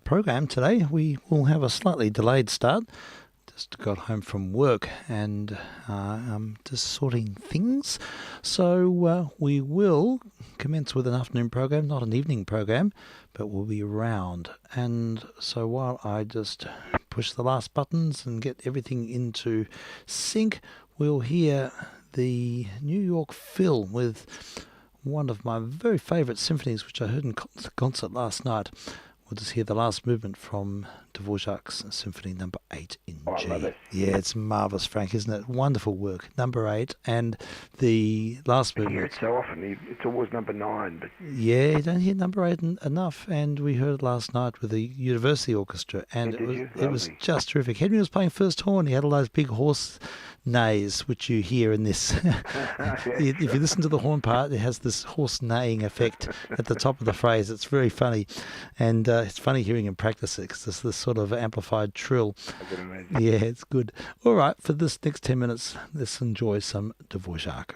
program today. We will have a slightly delayed start. Just got home from work and I'm just sorting things. So we will commence with an afternoon program, not an evening program, but we'll be around. And so while I just push the last buttons and get everything into sync, we'll hear the New York Phil with one of my very favourite symphonies, which I heard in concert last night. We'll just hear the last movement from Dvorak's Symphony Number 8 in G. I love it. Yeah, it's marvellous, Frank, isn't it? Wonderful work. Number 8, and the last I movement. hear it so often. It's always number 9. But yeah, you don't hear number 8 enough, and we heard it last night with the University Orchestra, and it was just terrific. Henry was playing first horn. He had all those big horse neighs, which you hear in this. If you listen to the horn part, it has this horse neighing effect at the top of the phrase. It's very funny, and it's funny hearing him practice it because it's this sort of amplified trill. I can imagine. Yeah, it's good. All right, for this next 10 minutes, let's enjoy some Dvorak.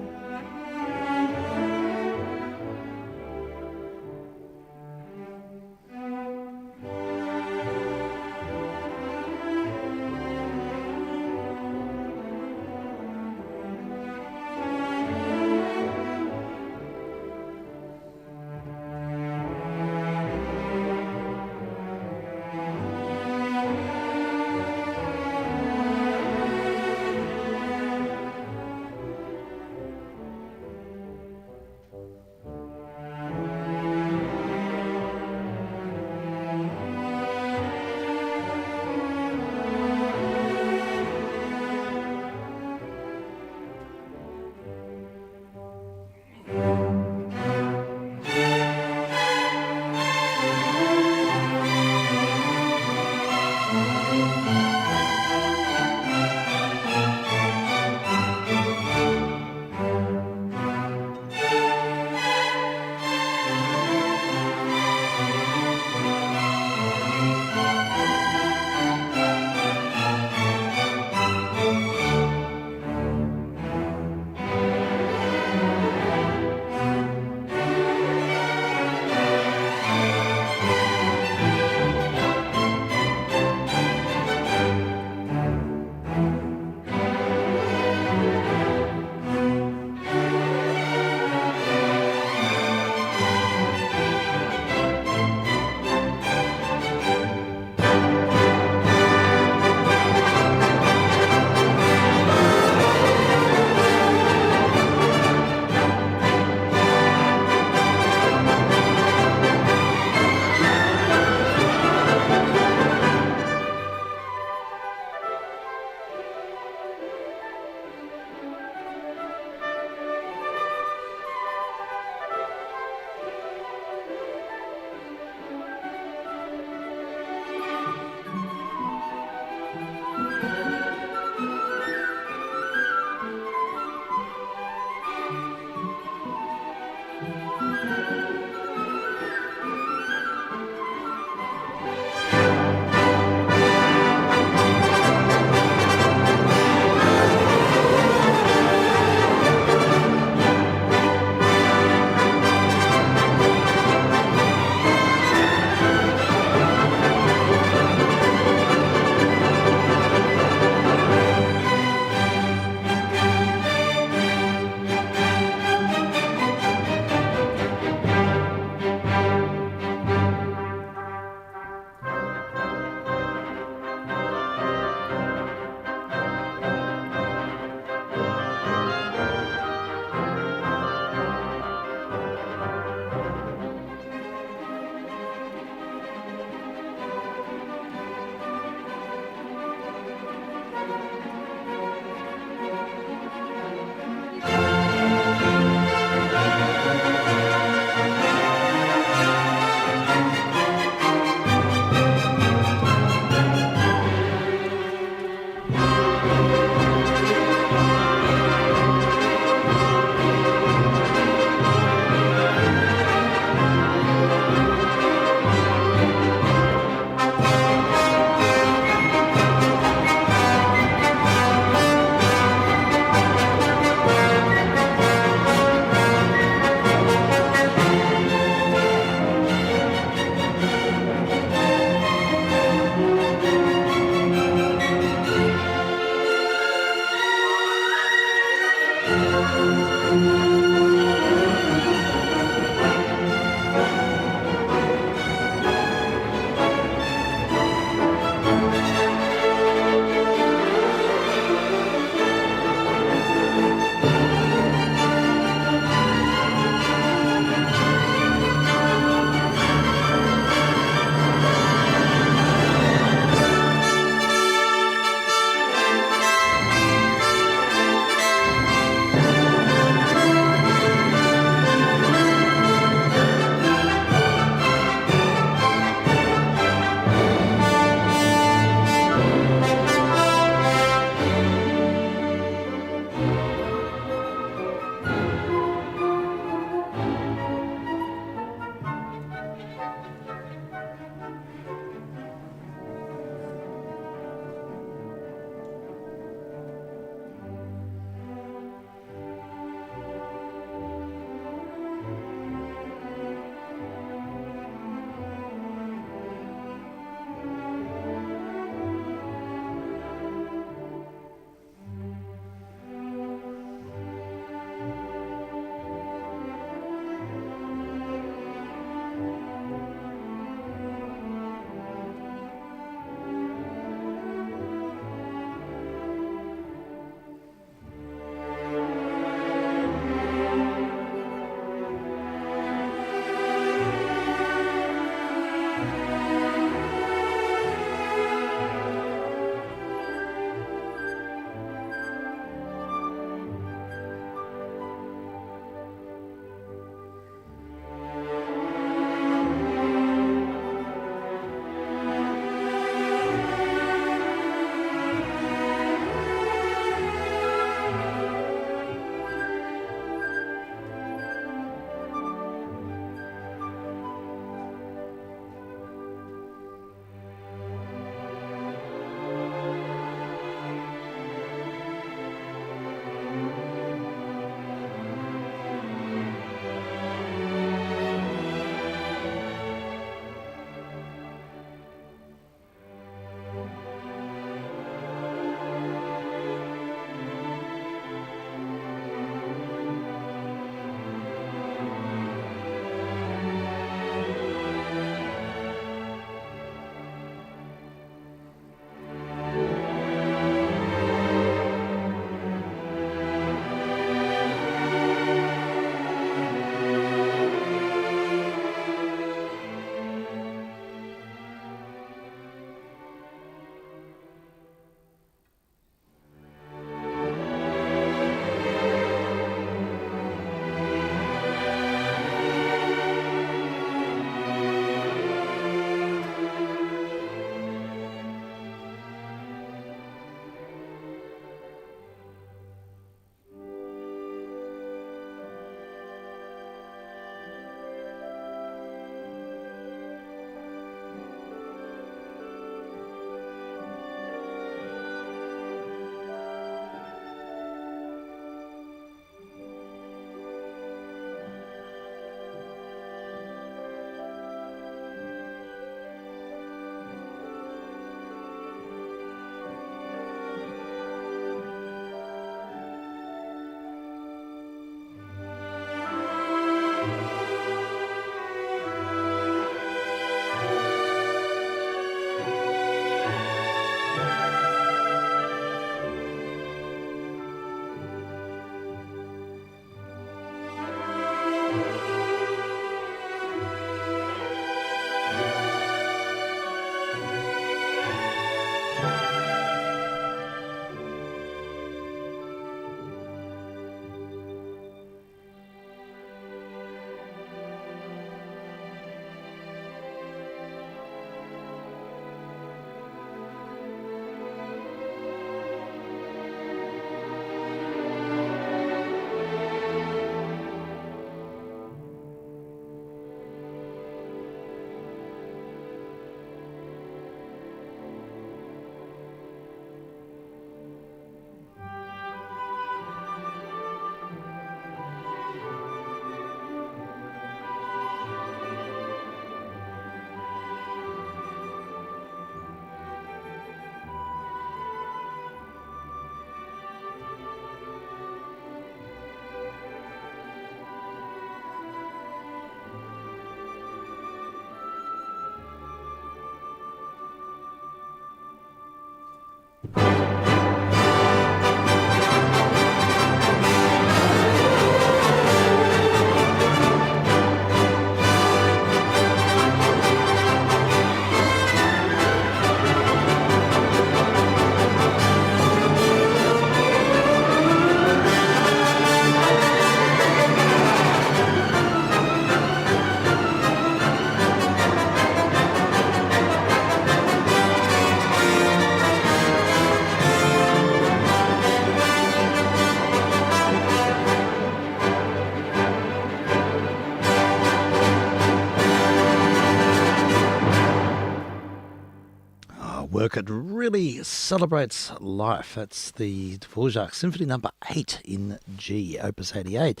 work. It really celebrates life. That's the Dvorak Symphony Number 8 in G, Opus 88.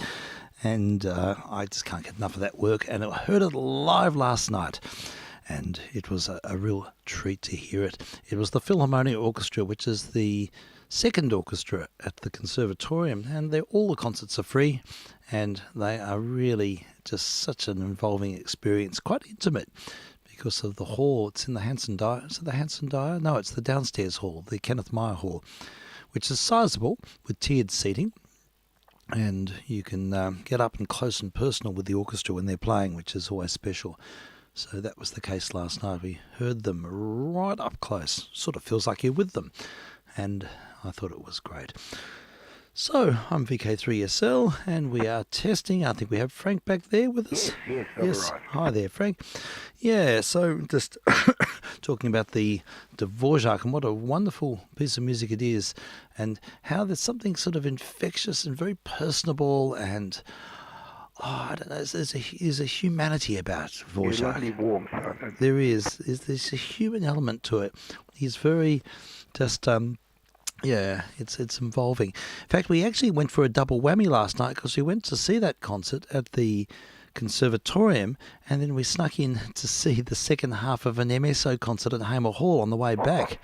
And I just can't get enough of that work. And I heard it live last night. And it was a real treat to hear it. It was the Philharmonia Orchestra, which is the second orchestra at the Conservatorium. And all the concerts are free. And they are really just such an involving experience, quite intimate. Because of the hall, it's in the Hanson Dyer. Is it the Hanson Dyer? No, it's the downstairs hall, the Kenneth Meyer Hall, which is sizable with tiered seating. And you can get up and close and personal with the orchestra when they're playing, which is always special. So that was the case last night. We heard them right up close. Sort of feels like you're with them. And I thought it was great. So, I'm vk3sl, and we are testing. I think we have Frank back there with us. Yes. Right. Hi there, Frank. Yeah, so just talking about the Dvorak and what a wonderful piece of music it is, and how there's something sort of infectious and very personable, and I don't know, there's a humanity about Dvorak. Lovely warmth. There's a human element to it. He's very just yeah, it's involving. In fact, we actually went for a double whammy last night because we went to see that concert at the Conservatorium, and then we snuck in to see the second half of an MSO concert at Hamer Hall on the way back.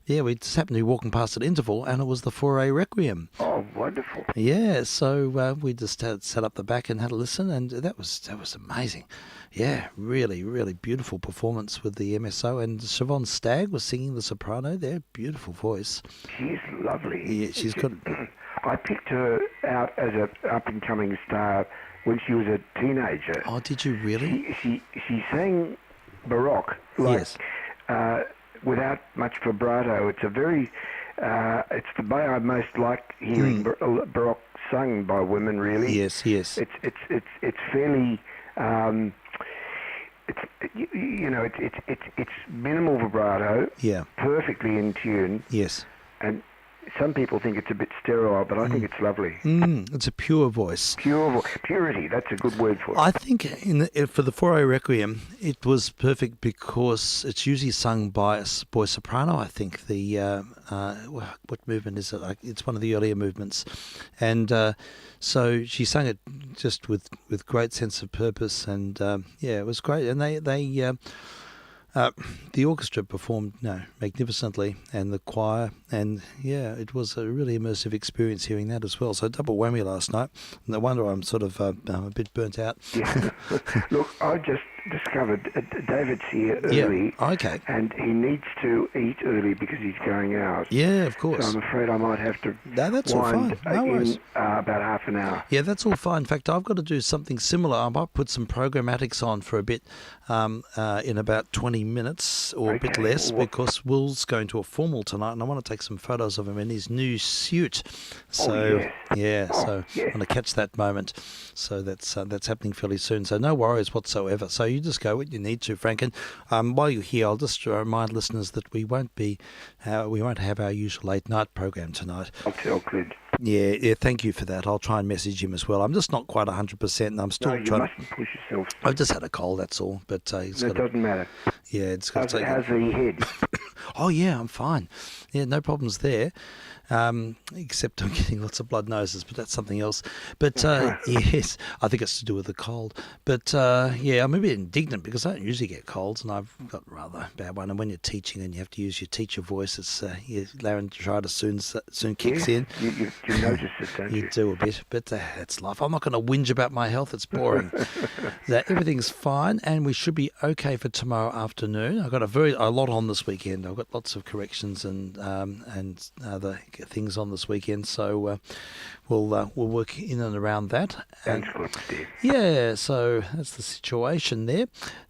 Yeah, we just happened to be walking past at interval, and it was the Fauré Requiem. Oh, wonderful. Yeah, so we just sat up the back and had a listen, and that was amazing. Yeah, really, really beautiful performance with the MSO, and Siobhan Stagg was singing the soprano there. Beautiful voice. She's lovely. Yeah, she's got. I picked her out as an up-and-coming star when she was a teenager. Oh, did you really? She sang Baroque, Yes. without much vibrato. It's a very, it's the way I most like hearing Baroque sung by women. Really. Yes. It's fairly. It's minimal vibrato. Yeah. Perfectly in tune. Yes. And some people think it's a bit sterile, but I think it's lovely. It's a pure voice. Purity, that's a good word for it. I think for the Fauré Requiem, it was perfect because it's usually sung by a boy soprano, I think. What movement is it? It's one of the earlier movements. And so she sang it just with great sense of purpose. And yeah, it was great. And the orchestra performed magnificently, and the choir, and yeah, it was a really immersive experience hearing that as well. So double whammy last night. No wonder I'm sort of a bit burnt out. Yeah. Look, I just discovered David's here early. Yeah. Okay. And he needs to eat early because he's going out. Yeah, of course. So I'm afraid I might have to. No, that's all fine. No worries. In about half an hour. Yeah, that's all fine. In fact, I've got to do something similar. I might put some programmatics on for a bit in about 20 minutes or a bit less, because Will's going to a formal tonight, and I want to take some photos of him in his new suit. So yes. I want to catch that moment. So that's happening fairly soon. So no worries whatsoever. So you just go what you need to, Frank. And while you're here, I'll just remind listeners that we won't have our usual late night program tonight. I'll tell Clint. Yeah, thank you for that. I'll try and message him as well. I'm just not quite 100%, and I'm still trying. You mustn't push yourself. I've just had a cold, that's all. But doesn't matter. Yeah, it's got to take. How's the head? Oh yeah, I'm fine. Yeah, no problems there. Except I'm getting lots of blood noses, but that's something else. But yes, I think it's to do with the cold. But yeah, I'm a bit indignant because I don't usually get colds, and I've got a rather bad one. And when you're teaching and you have to use your teacher voice, it's your laryngitis soon kicks in. You notice it, don't you? You do a bit, but that's life. I'm not going to whinge about my health. It's boring. Everything's fine, and we should be okay for tomorrow afternoon. I've got a lot on this weekend. I've got lots of corrections and other things on this weekend, so we'll work in and around that. Sounds good, Steve. Yeah, so that's the situation there.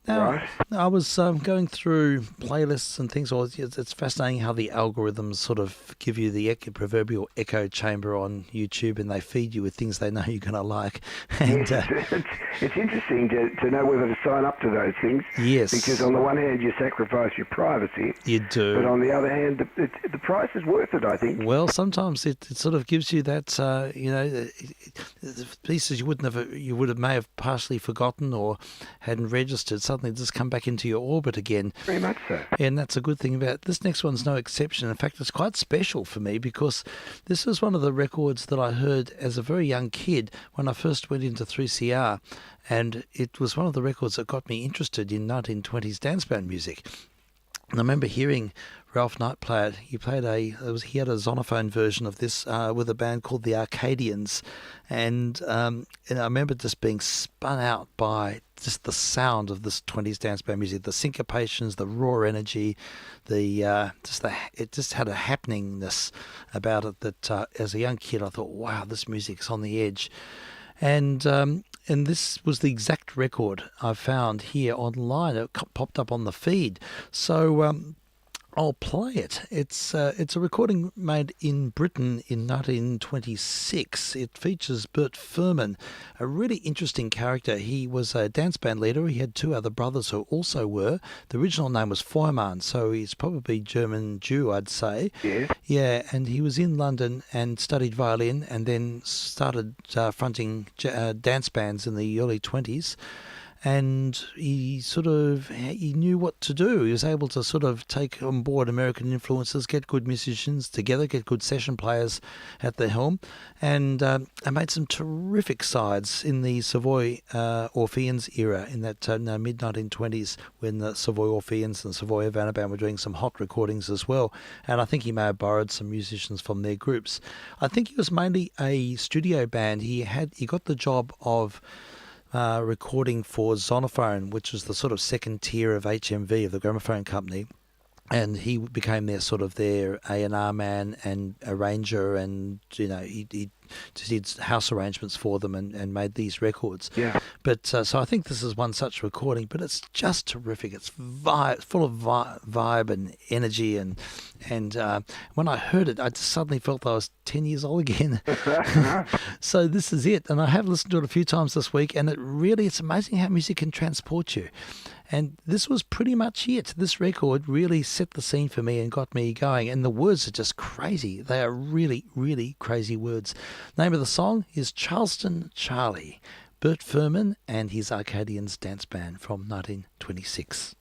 Now, right. I was going through playlists and things. It's fascinating how the algorithms sort of give you the proverbial echo chamber remember, on YouTube, and they feed you with things they know you're going to like. And Yes, it's interesting to know whether to sign up to those things. yes, Because on the one hand, you sacrifice your privacy, you do. but on the other hand, the price is worth it, I think. Well, sometimes it sort of gives you that, the pieces you may have partially forgotten or hadn't registered, suddenly just come back into your orbit again. Very much so. And that's a good thing about it. This next one's no exception. In fact, it's quite special for me because this was one of the records that I heard as a very young kid when I first went into 3CR, and it was one of the records that got me interested in 1920s dance band music. And I remember hearing Ralph Knight play it. He had a zonophone version of this with a band called the Arcadians, and I remember just being spun out by just the sound of this 20s dance band music, the syncopations, the raw energy, it just had a happeningness about it that as a young kid I thought, wow, this music's on the edge. And this was the exact record I found here online. It popped up on the feed. So I'll play it. It's a recording made in Britain in 1926. It features Bert Furman, a really interesting character. He was a dance band leader. He had two other brothers who also were. The original name was Feuermann, so he's probably German Jew, I'd say. Yes. Yeah, and he was in London and studied violin and then started fronting dance bands in the early 20s. And he knew what to do. He was able to sort of take on board American influences, get good musicians together, get good session players at the helm, and made some terrific sides in the Savoy Orpheans era in that mid-1920s when the Savoy Orpheans and Savoy Havana Band were doing some hot recordings as well. And I think he may have borrowed some musicians from their groups. I think he was mainly a studio band. He got the job of recording for Zonophone, which was the sort of second tier of HMV, of the gramophone company, and he became their A&R man and arranger, and he just did house arrangements for them and made these records. Yeah. But so I think this is one such recording, but it's just terrific. It's full of vibe and energy, and when I heard it, I just suddenly felt I was 10 years old again. So this is it, and I have listened to it a few times this week, and it's amazing how music can transport you. And this was pretty much it. This record really set the scene for me and got me going. And the words are just crazy. They are really, really crazy words. Name of the song is Charleston Charlie. Bert Furman and his Arcadians Dance Band from 1926.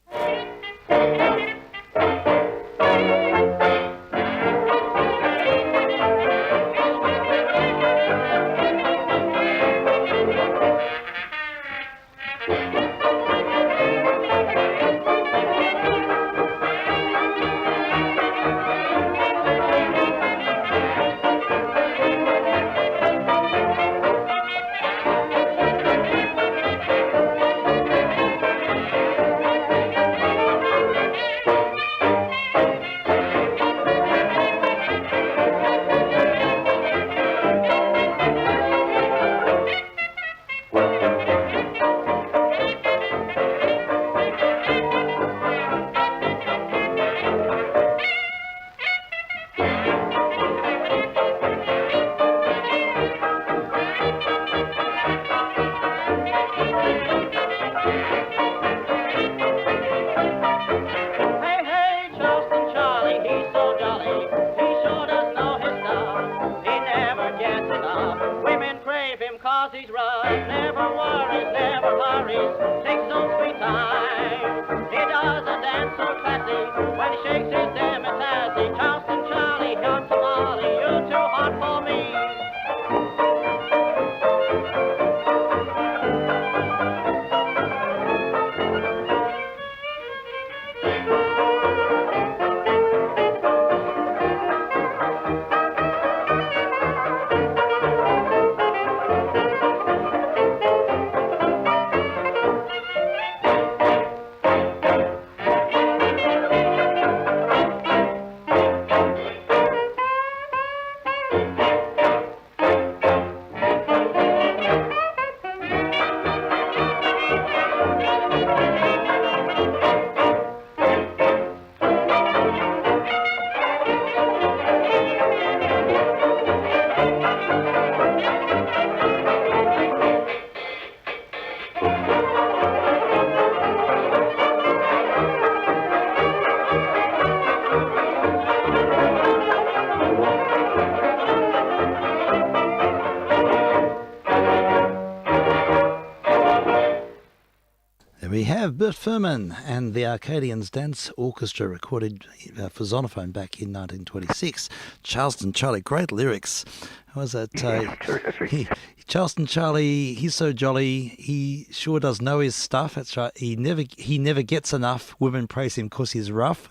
have Bert Furman and the Arcadians Dance Orchestra, recorded for Zonophone back in 1926. Charleston Charlie, great lyrics. How was that? Charleston Charlie, he's so jolly. He sure does know his stuff. That's right. He never gets enough. Women praise him because he's rough.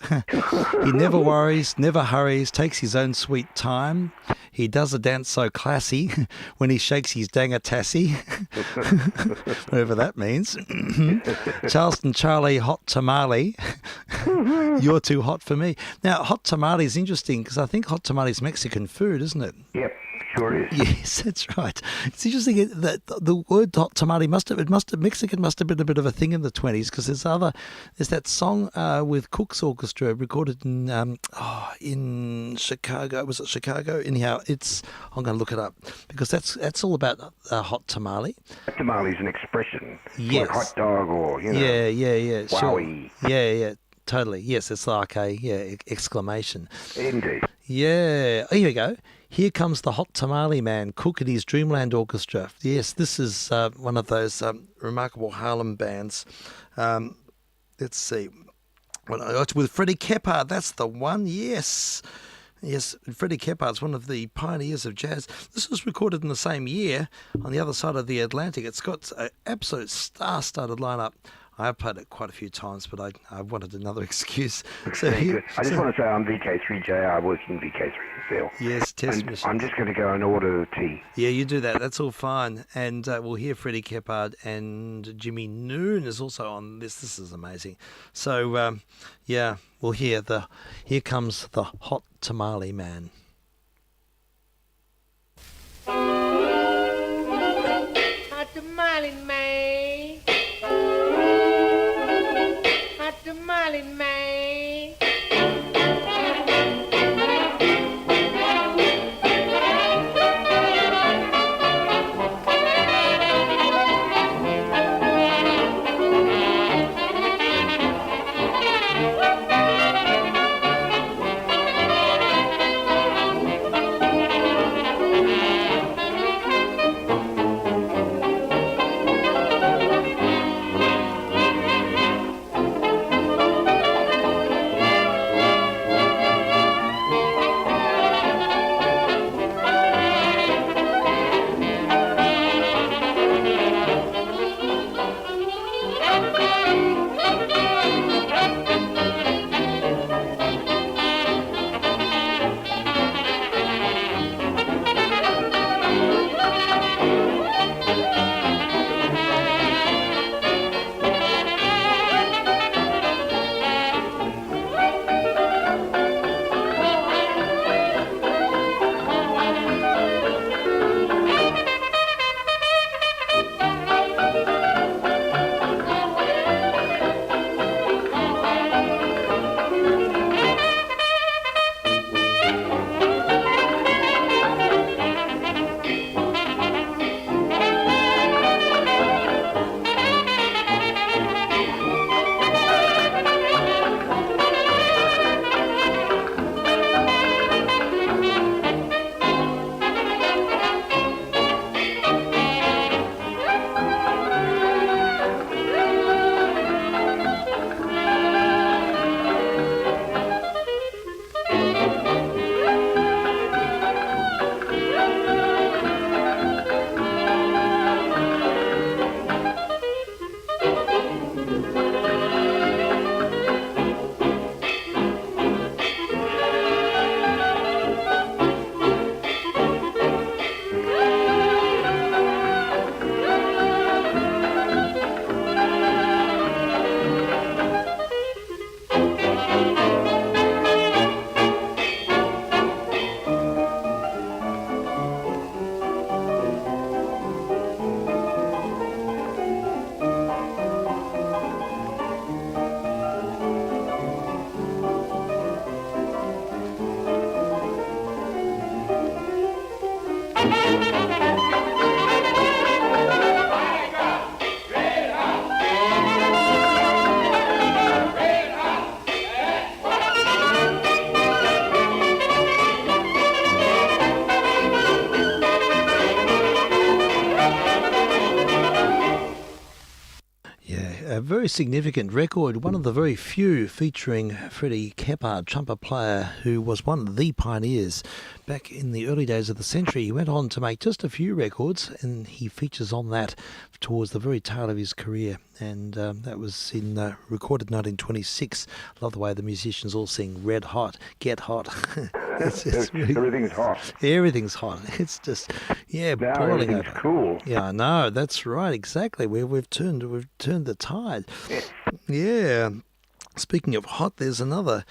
He never worries, never hurries, takes his own sweet time. He does a dance so classy when he shakes his dangatassi, whatever that means. Charleston Charlie, hot tamale. You're too hot for me. Now, hot tamale is interesting because I think hot tamale is Mexican food, isn't it? Yep. Sure is. Yes, that's right. It's interesting that the word hot tamale Mexican must have been a bit of a thing in the 20s, because there's that song with Cook's Orchestra recorded in Chicago. Was it Chicago? Anyhow, I'm going to look it up because that's all about hot tamale. Hot tamale is an expression. Yes. Like hot dog or, Yeah, wowie. Sure. Yeah, totally. Yes, it's like a exclamation. Indeed. Yeah. Here we go. Here comes the hot tamale man, Cook and his Dreamland Orchestra. Yes, this is one of those remarkable Harlem bands. Let's see. With Freddie Keppard, that's the one. Yes, Freddie Keppard's one of the pioneers of jazz. This was recorded in the same year on the other side of the Atlantic. It's got an absolute star-studded lineup. I have played it quite a few times, but I wanted another excuse. So good. I just want to say I'm VK3JR, working vk3sl. Yes, test machine. I'm just going to go and order the tea. Yeah, you do that. That's all fine. And we'll hear Freddie Keppard, and Jimmy Noon is also on this. This is amazing. So, we'll hear Here Comes the Hot Tamale Man. Hot tamale man. Hot tamale man. very significant record, one of the very few featuring Freddie Keppard, trumpet player, who was one of the pioneers back in the early days of the century. He went on to make just a few records, and he features on that towards the very tail of his career. And that was recorded 1926. Love the way the musicians all sing "Red Hot, Get Hot." Everything's hot. Everything's hot. It's just, Now boiling everything's over. cool. Yeah, I know. That's right. Exactly. We've turned the tide. Yeah. Speaking of hot, there's another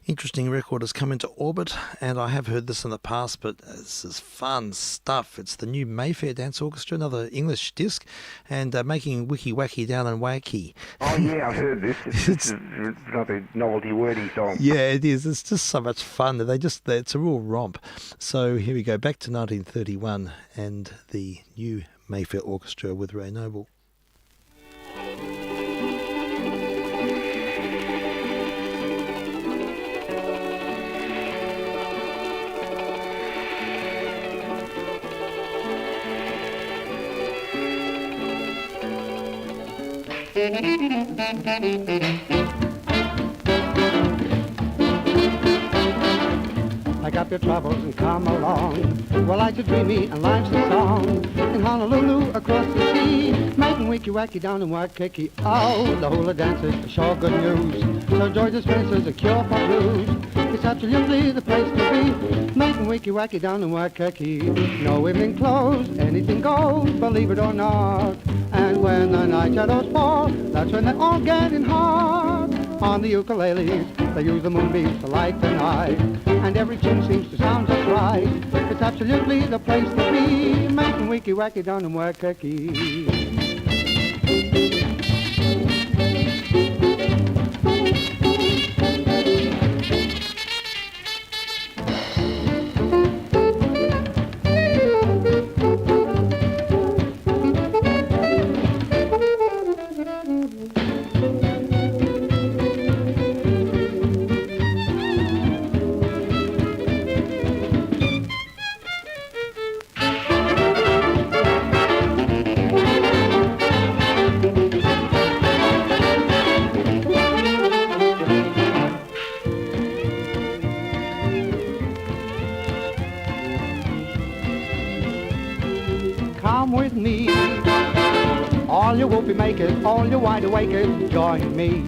interesting record has come into orbit, and I have heard this in the past, but this is fun stuff. It's the new Mayfair Dance Orchestra, another English disc, and making Wiki Wacky Down and Wacky. Oh yeah, I've heard this. It's another novelty wordy song. Yeah, it is. It's just so much fun. It's a real romp. So here we go, back to 1931 and the new Mayfair Orchestra with Ray Noble. Pack up your troubles and come along. Well, life's a dreamy and life's a song. In Honolulu, across the sea, making wiki wacky down in Waikiki. Oh, the hula dancers are sure good news. So Georgia Spencer's a cure for blues. It's absolutely the place to be, making wiki wacky down in Waikiki. No evening clothes, anything goes, believe it or not. And when the night shadows fall, that's when they all get in hard. On the ukuleles, they use the moonbeams to light the night, and every tune seems to sound just right. It's absolutely the place to be, making wiki wacky down in Waikiki. Come with me, all you whoopie makers, all you wide awakers, join me.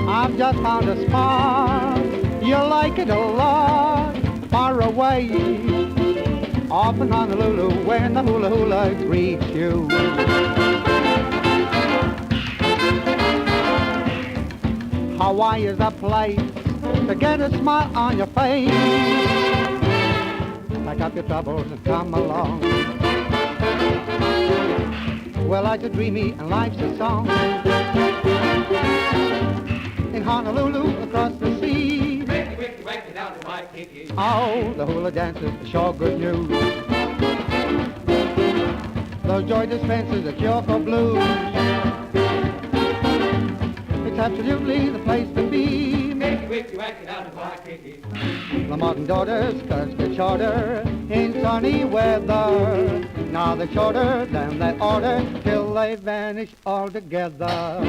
I've just found a spot, you'll like it a lot, far away, off in Honolulu, where the hula hula greets you. Hawaii is a place to get a smile on your face. Pack up your troubles and come along. Well, life's a dreamy and life's a song. In Honolulu, across the sea, oh, the hula dancers are sure good news. Those joy dispensers are cure for blues. It's absolutely the place to be. The modern daughters skirts the shorter in sunny weather. Now they're shorter than they order till they vanish altogether.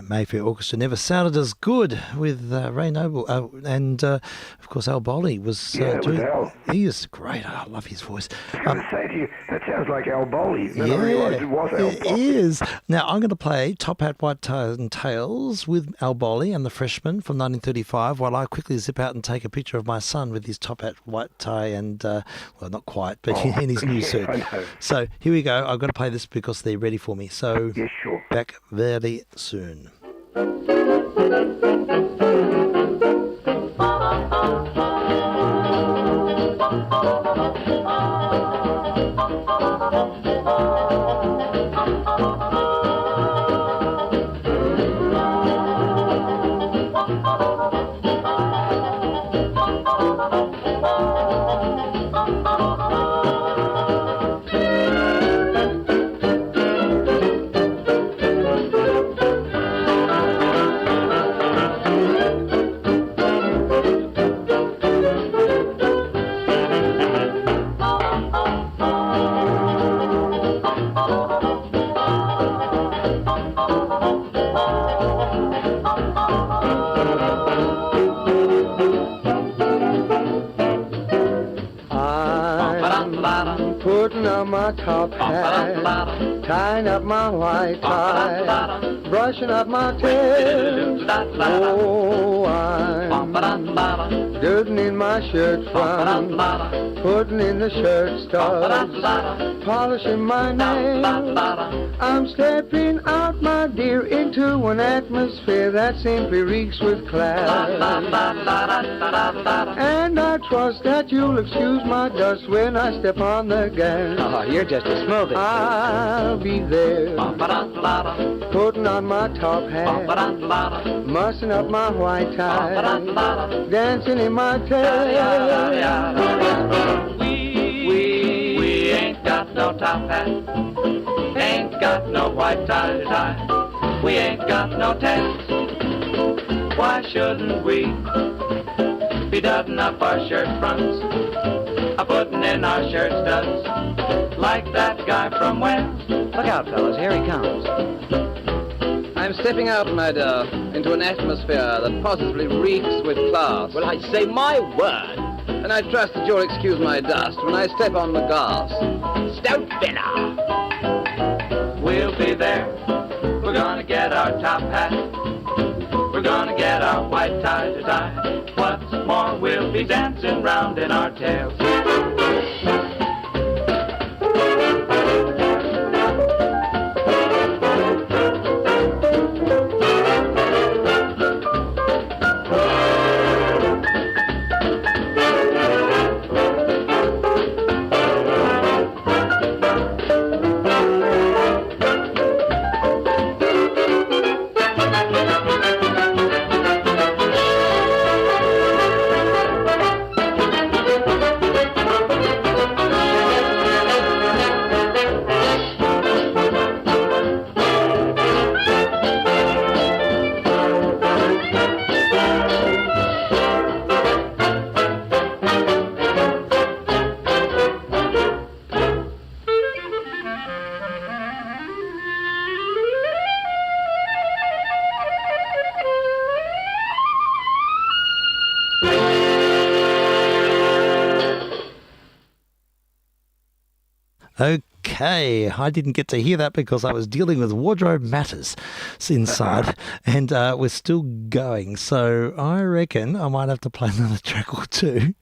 Mayfair Orchestra never sounded as good with Ray Noble, and of course Al Bolly was doing. Al. He is great. I love his voice. I was going to say to you, that sounds like Al Bolly. Then Yeah, I realised it was Al it Bolly. is. Now I'm going to play Top Hat, White Ties and Tails with Al Bolly and the Freshmen from 1935, while I quickly zip out and take a picture of my son with his top hat, white tie, and well, not quite, but in his new suit. I know. So here we go. I've got to play this because they're ready for me. So Yes, sure. back very soon. my top hat, tying up my white tie, brushing up my tail. Oh, I'm dirting in my shirt front, putting in the shirt studs, polishing my nails. I'm stepping out, my dear, into an atmosphere that simply reeks with class. And I trust that you'll excuse my dust when I step on the gas. Oh, you're just a smoothie. I'll be there, putting on my top hat, mussing up my white tie, dancing in my tail. We ain't got no top hat, ain't got no white tie. We ain't got no tats. Why shouldn't we be dudding up our shirt fronts, putting in our shirt studs, like that guy from Wales? Look out, fellas, here he comes. I'm stepping out, my dear, into an atmosphere that positively reeks with class. Well, I say my word. And I trust that you'll excuse my dust when I step on the gas. Stout fella. We'll be there. We're gonna get our top hat. We're gonna get our white tie to tie. What's more, we'll be dancing round in our tails. Okay, I didn't get to hear that because I was dealing with wardrobe matters inside, and we're still going. So I reckon I might have to play another track or two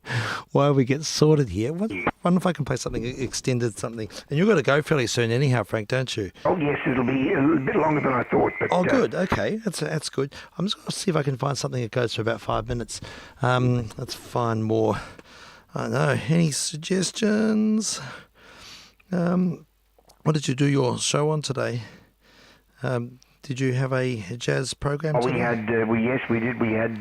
while we get sorted here. I wonder if I can play something extended, something. And you've got to go fairly soon anyhow, Frank, don't you? Oh, yes, it'll be a little bit longer than I thought. But, oh, good. Okay, that's good. I'm just going to see if I can find something that goes for about 5 minutes. Let's find more. I don't know. Any suggestions? What did you do your show on today? Did you have a jazz program today? We did. We had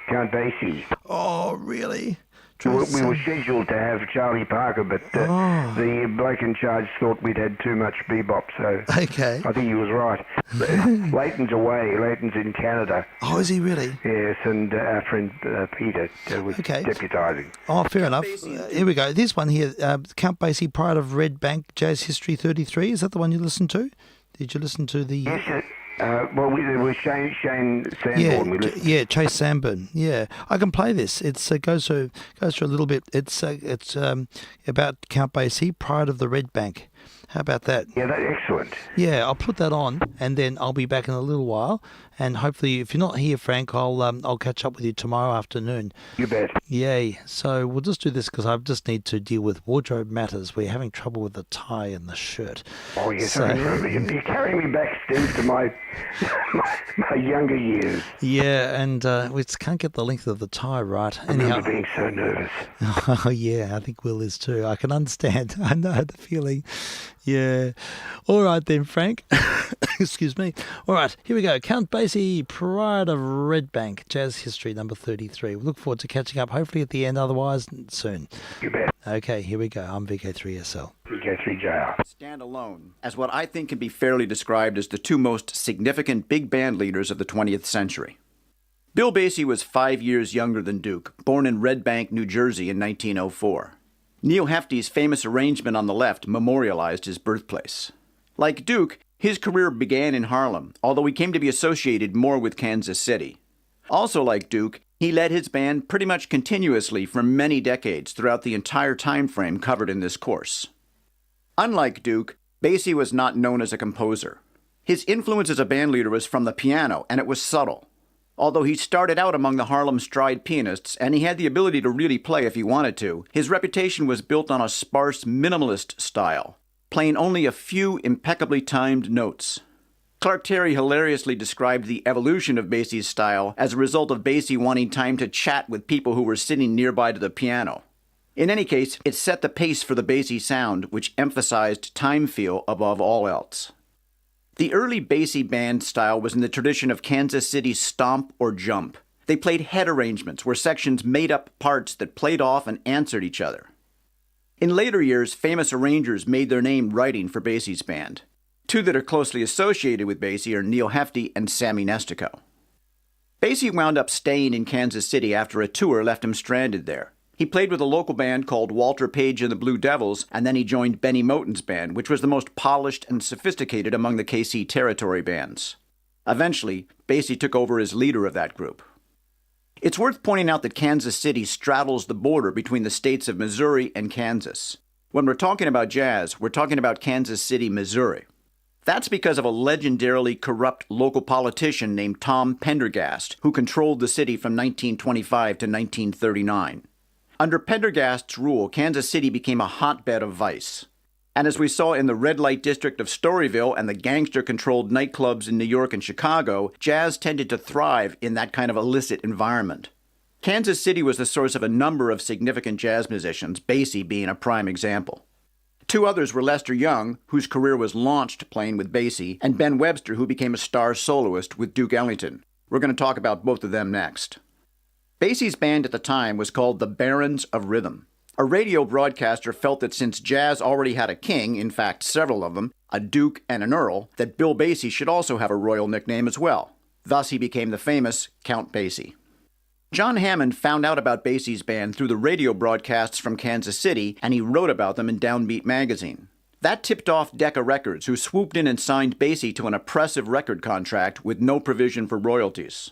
Count Basie. Oh, really? We were scheduled to have Charlie Parker, but the bloke in charge thought we'd had too much bebop, so okay. I think he was right. Leighton's away. Leighton's in Canada. Oh, is he really? Yes, and our friend Peter was deputising. Oh, fair enough. Here we go. This one here, Count Basie, Pride of Red Bank, Jazz History 33. Is that the one you listened to? Did you listen to the... Yes, well, there was Shane Sanborn. Yeah, Chase Sanborn. Yeah, I can play this. It goes through a little bit. It's about Count Basie, Pride of the Red Bank. How about that? Yeah, that's excellent. Yeah, I'll put that on, and then I'll be back in a little while. And hopefully, if you're not here, Frank, I'll catch up with you tomorrow afternoon. You bet. Yay. So we'll just do this because I just need to deal with wardrobe matters. We're having trouble with the tie and the shirt. Oh, yes. So, you're carrying me back, Steve, to my younger years. Yeah, and we just can't get the length of the tie right. I remember being so nervous. Oh, yeah, I think Will is too. I can understand. I know the feeling. Yeah. All right then, Frank. Excuse me. All right, here we go. Count Basie, Pride of Red Bank, Jazz History number 33. We look forward to catching up, hopefully at the end, otherwise soon. You bet. Okay, here we go. I'm vk3sl. vk3sl. Stand alone as what I think can be fairly described as the two most significant big band leaders of the 20th century. Bill Basie was 5 years younger than Duke, born in Red Bank, New Jersey in 1904. Neil Hefti's famous arrangement on the left memorialized his birthplace. Like Duke, his career began in Harlem, although he came to be associated more with Kansas City. Also like Duke, he led his band pretty much continuously for many decades throughout the entire time frame covered in this course. Unlike Duke, Basie was not known as a composer. His influence as a bandleader was from the piano, and it was subtle. Although he started out among the Harlem Stride pianists, and he had the ability to really play if he wanted to, his reputation was built on a sparse, minimalist style, playing only a few impeccably timed notes. Clark Terry hilariously described the evolution of Basie's style as a result of Basie wanting time to chat with people who were sitting nearby to the piano. In any case, it set the pace for the Basie sound, which emphasized time feel above all else. The early Basie band style was in the tradition of Kansas City's stomp or jump. They played head arrangements where sections made up parts that played off and answered each other. In later years, famous arrangers made their name writing for Basie's band. Two that are closely associated with Basie are Neil Hefti and Sammy Nestico. Basie wound up staying in Kansas City after a tour left him stranded there. He played with a local band called Walter Page and the Blue Devils, and then he joined Benny Moten's band, which was the most polished and sophisticated among the KC Territory bands. Eventually, Basie took over as leader of that group. It's worth pointing out that Kansas City straddles the border between the states of Missouri and Kansas. When we're talking about jazz, we're talking about Kansas City, Missouri. That's because of a legendarily corrupt local politician named Tom Pendergast, who controlled the city from 1925 to 1939. Under Pendergast's rule, Kansas City became a hotbed of vice. And as we saw in the red light district of Storyville and the gangster-controlled nightclubs in New York and Chicago, jazz tended to thrive in that kind of illicit environment. Kansas City was the source of a number of significant jazz musicians, Basie being a prime example. Two others were Lester Young, whose career was launched playing with Basie, and Ben Webster, who became a star soloist with Duke Ellington. We're going to talk about both of them next. Basie's band at the time was called the Barons of Rhythm. A radio broadcaster felt that since jazz already had a king, in fact several of them, a duke and an earl, that Bill Basie should also have a royal nickname as well. Thus he became the famous Count Basie. John Hammond found out about Basie's band through the radio broadcasts from Kansas City, and he wrote about them in Downbeat magazine. That tipped off Decca Records, who swooped in and signed Basie to an oppressive record contract with no provision for royalties.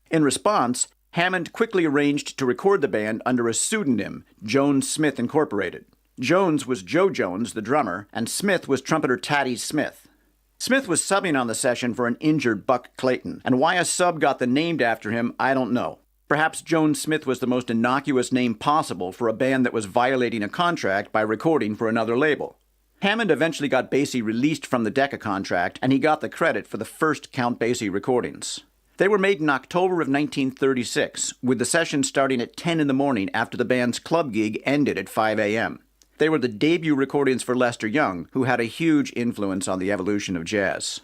In response, Hammond quickly arranged to record the band under a pseudonym, Jones Smith Incorporated. Jones was Joe Jones, the drummer, and Smith was trumpeter Tatty Smith. Smith was subbing on the session for an injured Buck Clayton, and why a sub got the name after him, I don't know. Perhaps Jones Smith was the most innocuous name possible for a band that was violating a contract by recording for another label. Hammond eventually got Basie released from the Decca contract, and he got the credit for the first Count Basie recordings. They were made in October of 1936, with the session starting at 10 in the morning after the band's club gig ended at 5 a.m. They were the debut recordings for Lester Young, who had a huge influence on the evolution of jazz.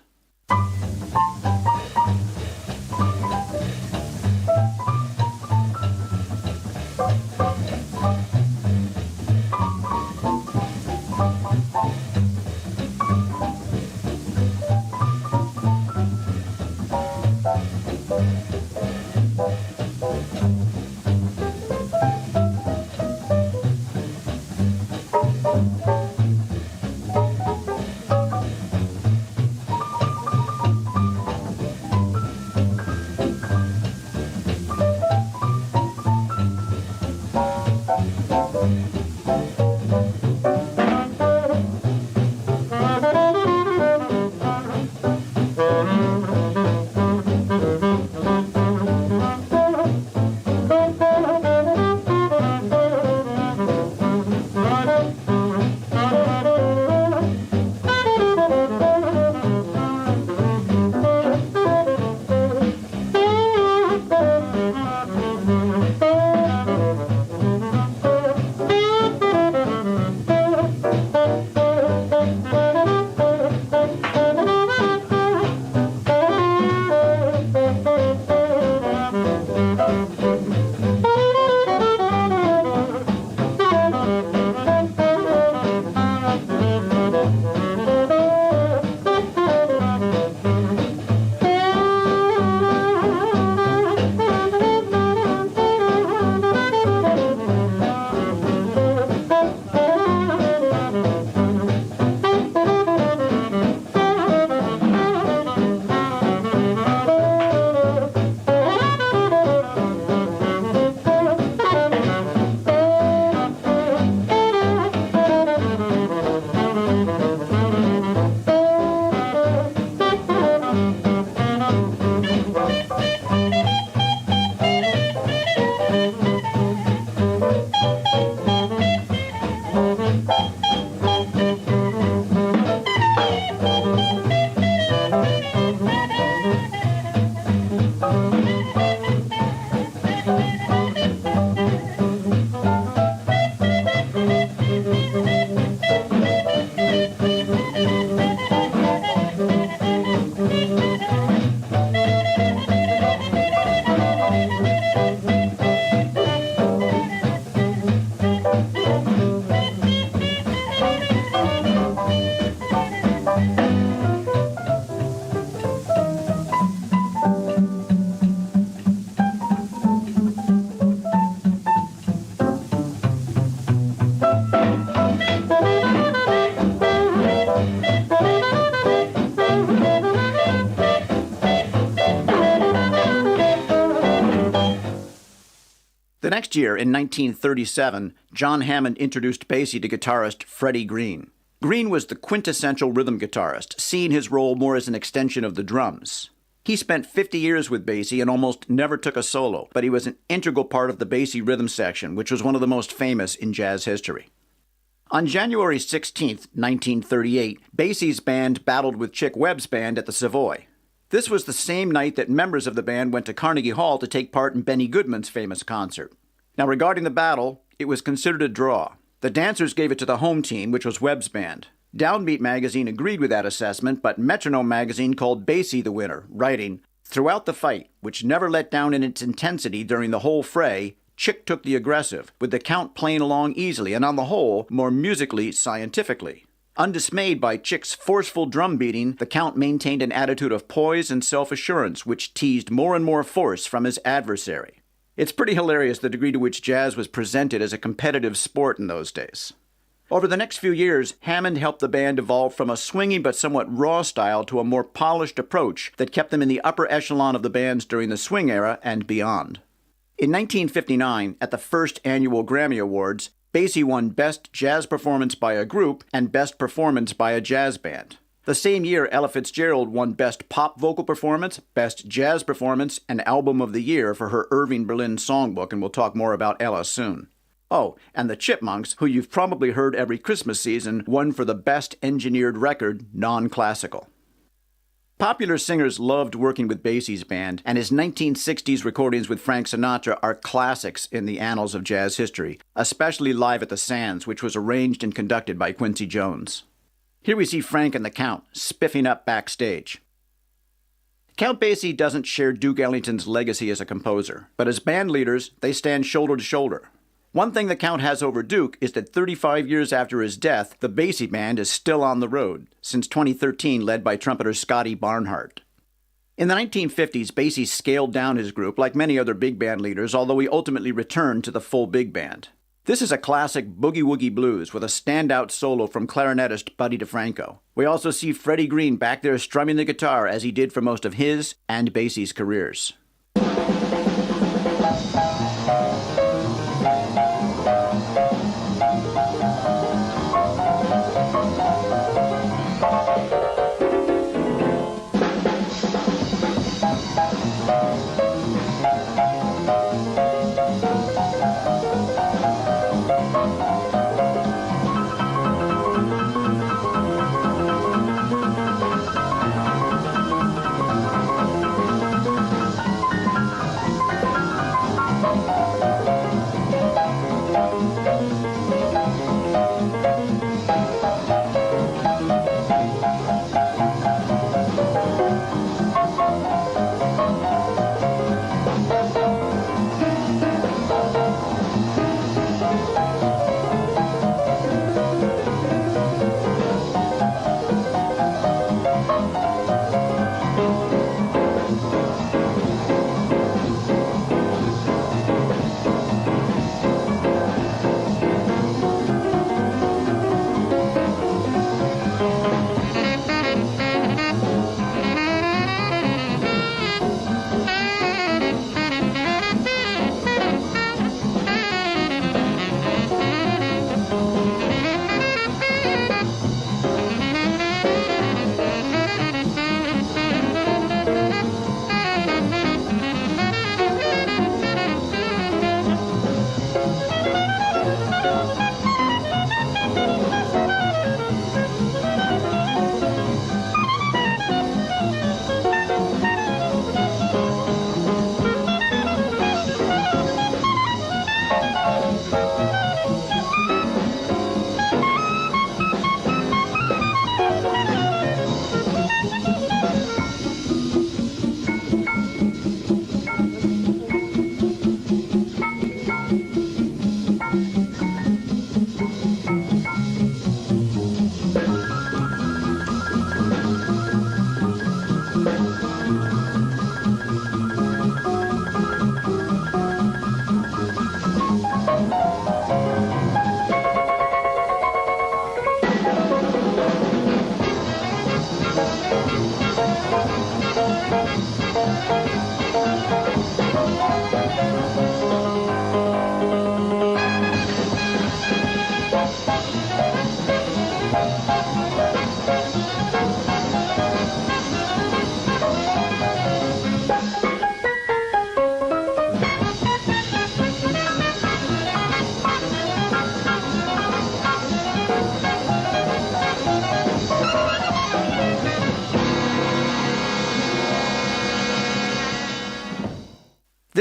next year, in 1937, John Hammond introduced Basie to guitarist Freddie Green. Green was the quintessential rhythm guitarist, seeing his role more as an extension of the drums. He spent 50 years with Basie and almost never took a solo, but he was an integral part of the Basie rhythm section, which was one of the most famous in jazz history. On January 16, 1938, Basie's band battled with Chick Webb's band at the Savoy. This was the same night that members of the band went to Carnegie Hall to take part in Benny Goodman's famous concert. Now, regarding the battle, it was considered a draw. The dancers gave it to the home team, which was Webb's band. Downbeat magazine agreed with that assessment, but Metronome magazine called Basie the winner, writing, "Throughout the fight, which never let down in its intensity during the whole fray, Chick took the aggressive, with the Count playing along easily and on the whole, more musically, scientifically. Undismayed by Chick's forceful drum beating, the Count maintained an attitude of poise and self-assurance which teased more and more force from his adversary." It's pretty hilarious the degree to which jazz was presented as a competitive sport in those days. Over the next few years, Hammond helped the band evolve from a swinging but somewhat raw style to a more polished approach that kept them in the upper echelon of the bands during the swing era and beyond. In 1959, at the first annual Grammy Awards, Basie won Best Jazz Performance by a Group and Best Performance by a Jazz Band. The same year, Ella Fitzgerald won Best Pop Vocal Performance, Best Jazz Performance, and Album of the Year for her Irving Berlin songbook, and we'll talk more about Ella soon. Oh, and the Chipmunks, who you've probably heard every Christmas season, won for the Best Engineered Record, Non-Classical. Popular singers loved working with Basie's band, and his 1960s recordings with Frank Sinatra are classics in the annals of jazz history, especially Live at the Sands, which was arranged and conducted by Quincy Jones. Here we see Frank and the Count spiffing up backstage. Count Basie doesn't share Duke Ellington's legacy as a composer, but as band leaders, they stand shoulder to shoulder. One thing the Count has over Duke is that 35 years after his death, the Basie band is still on the road, since 2013 led by trumpeter Scotty Barnhart. In the 1950s, Basie scaled down his group like many other big band leaders, although he ultimately returned to the full big band. This is a classic boogie-woogie blues with a standout solo from clarinetist Buddy DeFranco. We also see Freddie Green back there strumming the guitar as he did for most of his and Basie's careers.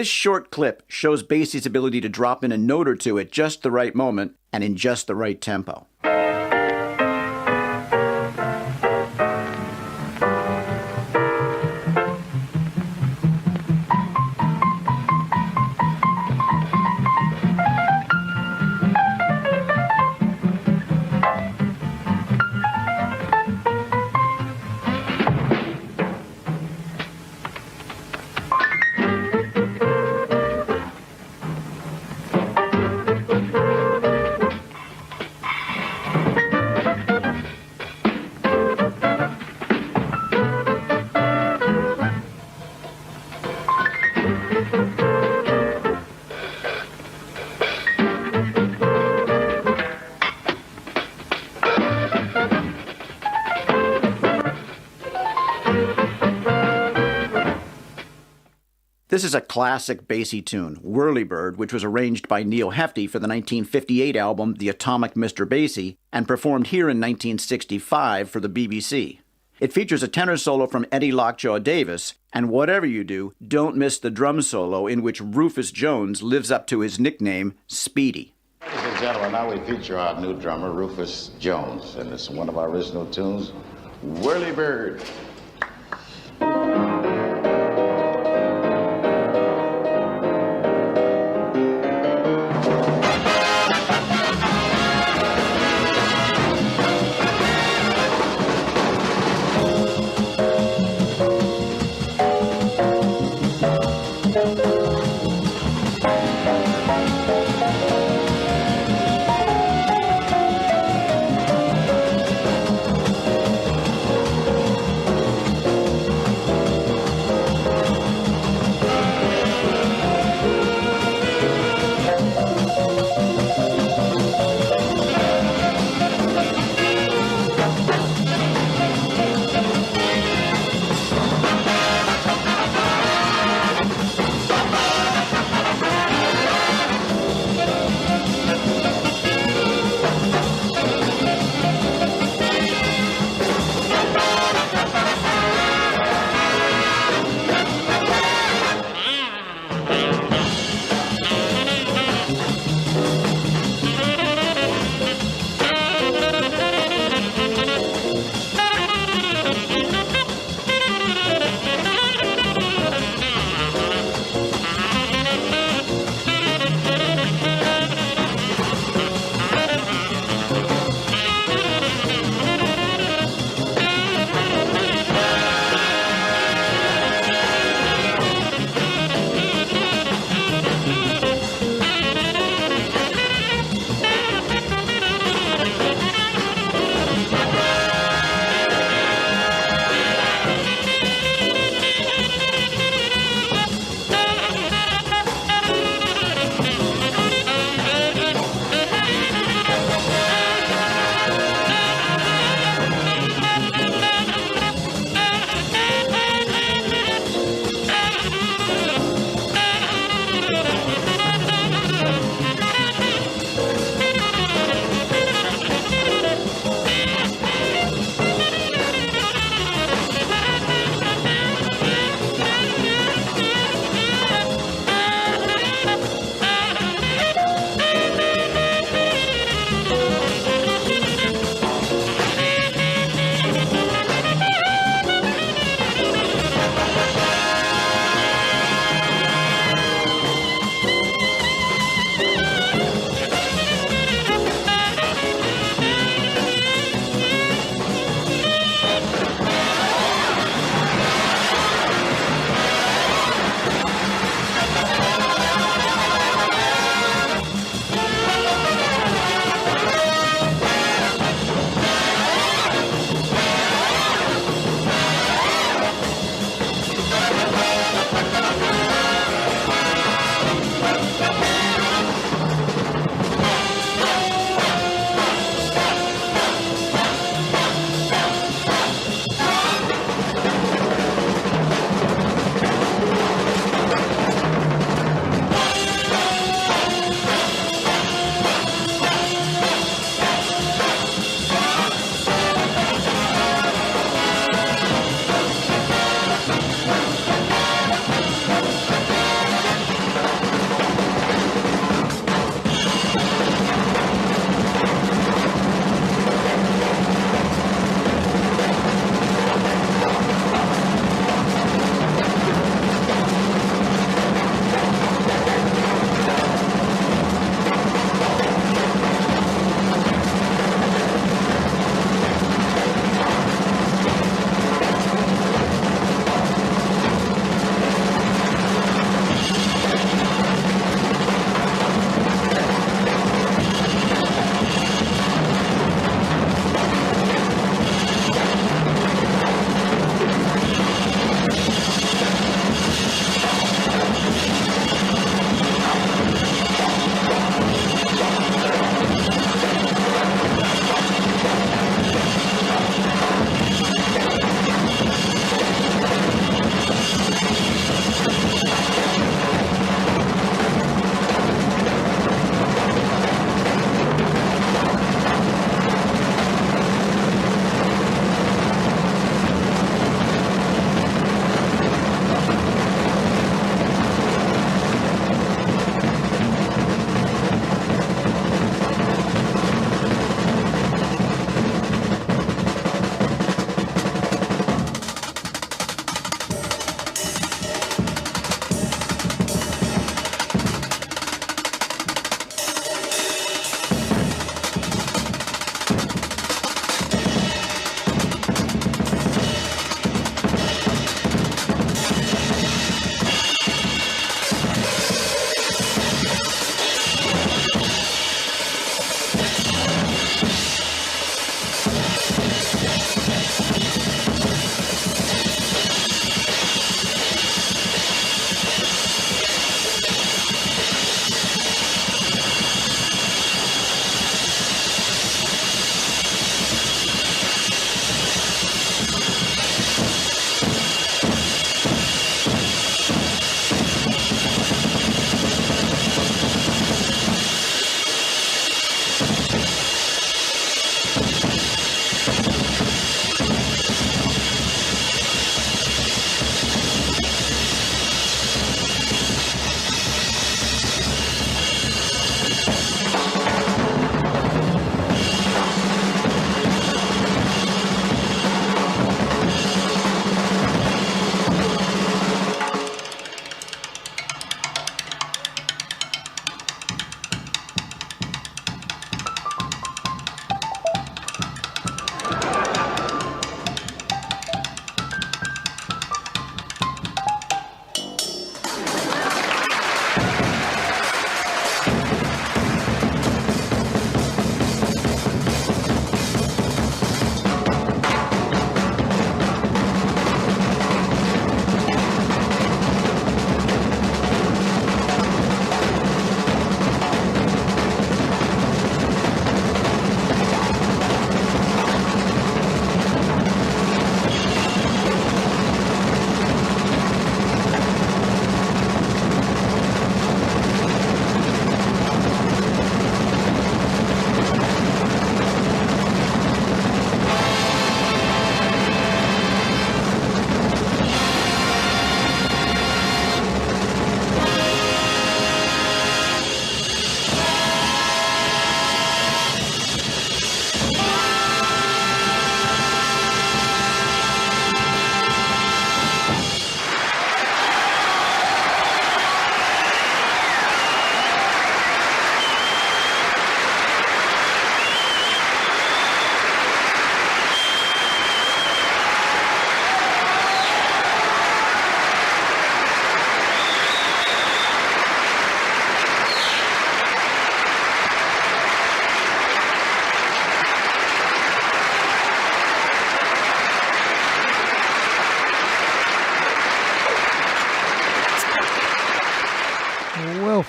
This short clip shows Basie's ability to drop in a note or two at just the right moment and in just the right tempo. This is a classic Basie tune, Whirlybird, which was arranged by Neil Hefti for the 1958 album The Atomic Mr. Basie and performed here in 1965 for the BBC. It features a tenor solo from Eddie Lockjaw Davis, and whatever you do, don't miss the drum solo in which Rufus Jones lives up to his nickname, Speedy. Ladies and gentlemen, now we feature our new drummer, Rufus Jones, and it's one of our original tunes, Whirlybird.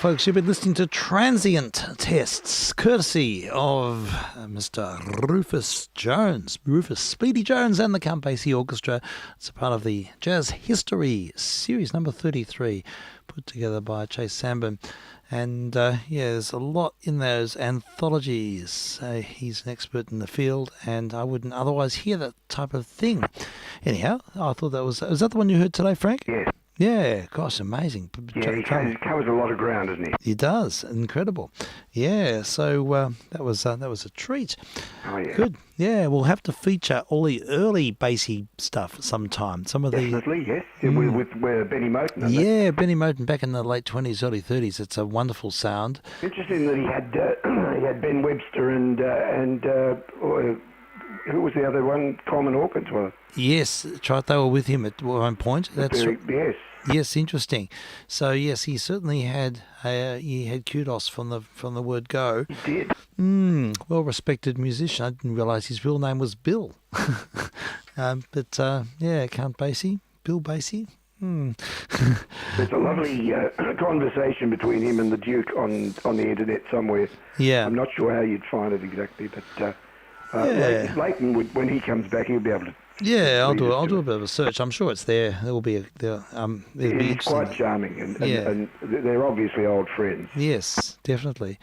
folks, you've been listening to Transient Tests, courtesy of Mr. Rufus Jones, Rufus Speedy Jones and the Count Basie Orchestra. It's a part of the Jazz History Series number 33, put together by Chase Sambon. And there's a lot in those anthologies. He's an expert in the field, and I wouldn't otherwise hear that type of thing. Anyhow, I thought was that the one you heard today, Frank? Yes. Yeah, gosh, amazing. Yeah, he covers a lot of ground, doesn't he? He does, incredible. Yeah, so that was a treat. Oh yeah, good. Yeah, we'll have to feature all the early Basie stuff sometime. Some of definitely, yes. With Benny Moten. Yeah, Benny Moten back in the late 20s, early 30s. It's a wonderful sound. Interesting that he had Ben Webster and who was the other one? Coleman Hawkins was. Yes, that's right. They were with him at one point. Yes. Yes, interesting. So yes, he certainly had kudos from the word go. He did. Well-respected musician. I didn't realise his real name was Bill. Count Basie, Bill Basie. There's a lovely conversation between him and the Duke on the internet somewhere. Yeah. I'm not sure how you'd find it exactly, but Leighton would, when he comes back, he'll be able to. Yeah, I'll do a bit of a search. I'm sure it's there. There will be He's quite charming, and they're obviously old friends. Yes, definitely.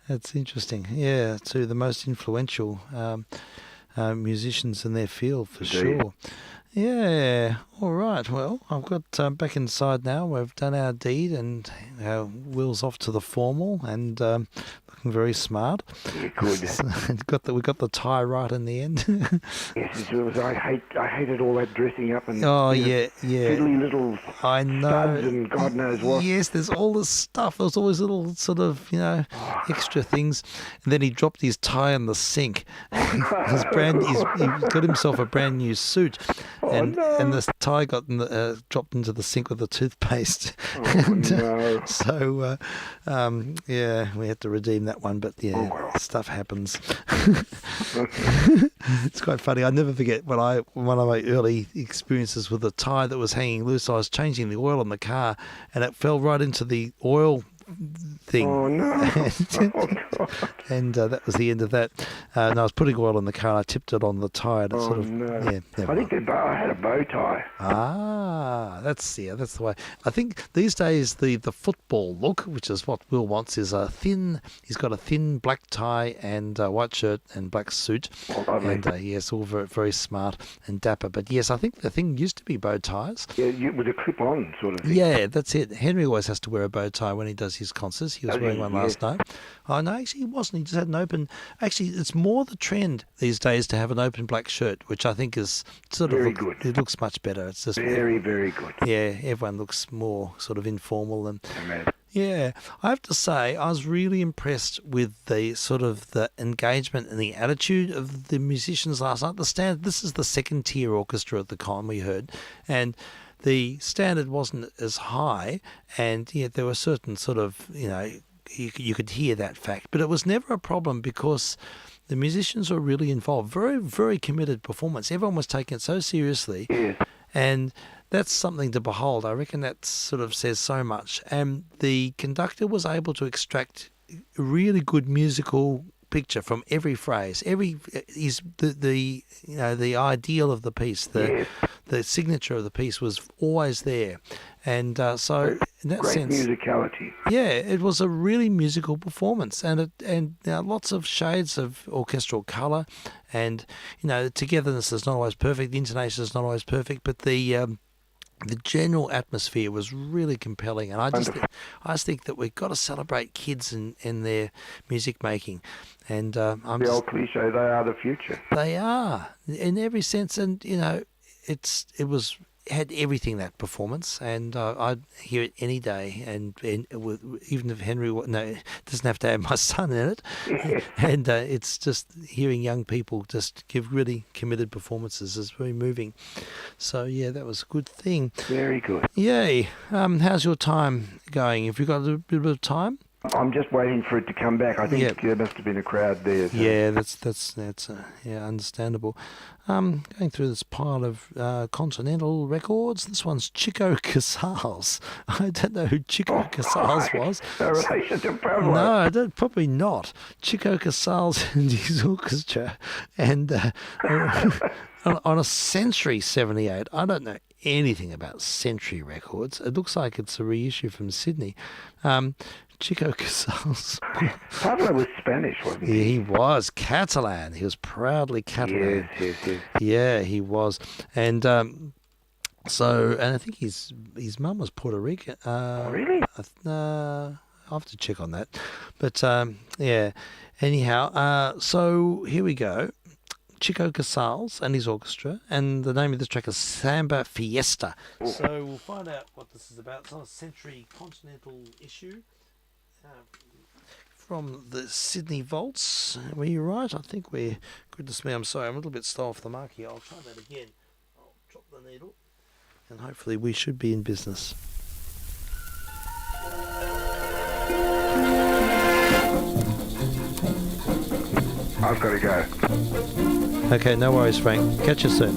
That's interesting. Yeah, two the most influential musicians in their field for sure. Yeah. All right. Well, I've got back inside now. We've done our deed, and our Will's off to the formal, and looking very smart. Yeah, good. We got the tie right in the end. Yes, it was. I hated all that dressing up and fiddly little studs and God knows what. Yes, there's all this stuff. There's always little sort of extra things, and then he dropped his tie in the sink. He got himself a brand new suit, and the tie got dropped into the sink with the toothpaste. So we had to redeem that one, but stuff happens. It's quite funny. I never forget one of my early experiences with a tie that was hanging loose. I was changing the oil in the car, and it fell right into the oil thing. Oh no! And that was the end of that. And I was putting oil in the car. And I tipped it on the tie. And it I think I had a bow tie. Ah, that's the way. I think these days the football look, which is what Will wants, is a thin. He's got a thin black tie and white shirt and black suit. Oh, and yes, all very, very smart and dapper. But yes, I think the thing used to be bow ties. Yeah, with a clip-on sort of thing. Yeah, that's it. Henry always has to wear a bow tie when he does his concerts. He was wearing one last night. Oh, no, actually he wasn't. He just had an open... Actually, it's more the trend these days to have an open black shirt, which I think is very good. It looks much better. It's just very, very good. Yeah, everyone looks more sort of informal. And yeah, I have to say, I was really impressed with the sort of the engagement and the attitude of the musicians last night. This is the second tier orchestra at the con we heard, and the standard wasn't as high, and yet there were certain sort of, you could hear that fact. But it was never a problem because the musicians were really involved. Very, very committed performance. Everyone was taking it so seriously. Yes. And that's something to behold. I reckon that sort of says so much. And the conductor was able to extract a really good musical picture from every phrase. The ideal of the piece, the signature of the piece was always there, and so in that great sense, musicality. Yeah, it was a really musical performance, and lots of shades of orchestral colour, and togetherness is not always perfect, the intonation is not always perfect, but the general atmosphere was really compelling, and I just think that we've got to celebrate kids and their music making, and old cliche, they are the future. They are in every sense, and it had everything, that performance, and I'd hear it any day, and even if Henry it doesn't have to have my son in it, and it's just hearing young people just give really committed performances is very moving. So yeah, that was a good thing. Very good. Yay. How's your time going? Have you got a little bit of time? I'm just waiting for it to come back. I think Yep. there must have been a crowd there. So. Yeah, that's understandable. Going through this pile of Continental records. This one's Chico Casals. I don't know who Chico Casals was. No relation to Pablo. No, probably not. Chico Casals and his orchestra, and on a Century 78. I don't know anything about Century Records. It looks like it's a reissue from Sydney. Chico Casals. Pablo was Spanish, wasn't he? He was Catalan. He was proudly Catalan. Yes. Yeah, he was. And and I think his mum was Puerto Rican. Really? I'll have to check on that. But yeah, anyhow, so here we go. Chico Casals and his orchestra, and the name of this track is Samba Fiesta. Ooh. So we'll find out what this is about. It's on a Century Continental issue. From the Sydney Vaults. Were you right? I think we're... Goodness me, I'm sorry. I'm a little bit slow off the mark here. I'll try that again. I'll drop the needle. And hopefully we should be in business. I've got to go. Okay, no worries, Frank. Catch you soon.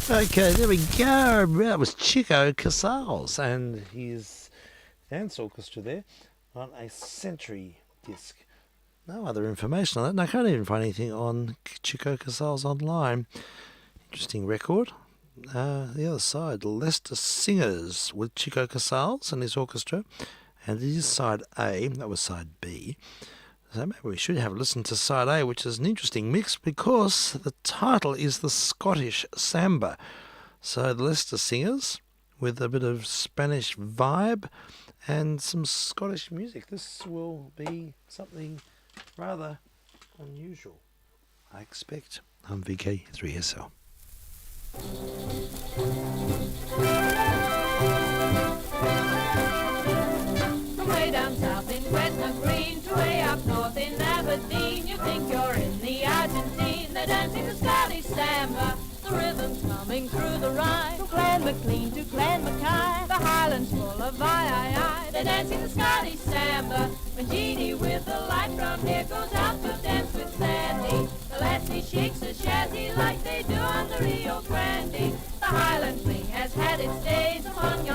Okay, there we go. That was Chico Casals and his dance orchestra there on a Century disc. No other information on that. And I can't even find anything on Chico Casals online. Interesting record. The other side, Leicester Singers with Chico Casals and his orchestra. And it is side A. That was side B. So maybe we should have a listen to side A, which is an interesting mix because the title is the Scottish Samba. So the Leicester Singers with a bit of Spanish vibe and some Scottish music. This will be something rather unusual, I expect. I'm vk3sl. From way down south in Gretna Green to way up north in Aberdeen, you think you're in the Argentine. They're dancing the Scottish Samba, the rhythm's coming through the rhyme. From Clan MacLean to Clan Mackay, the Highlands full of I. They're dancing the Scottish Samba. When Jeannie with the light brown hair goes out to dance with Sandy, the lassie shakes a chassis like they do on the Rio Grande. The Highland fling has had its days upon your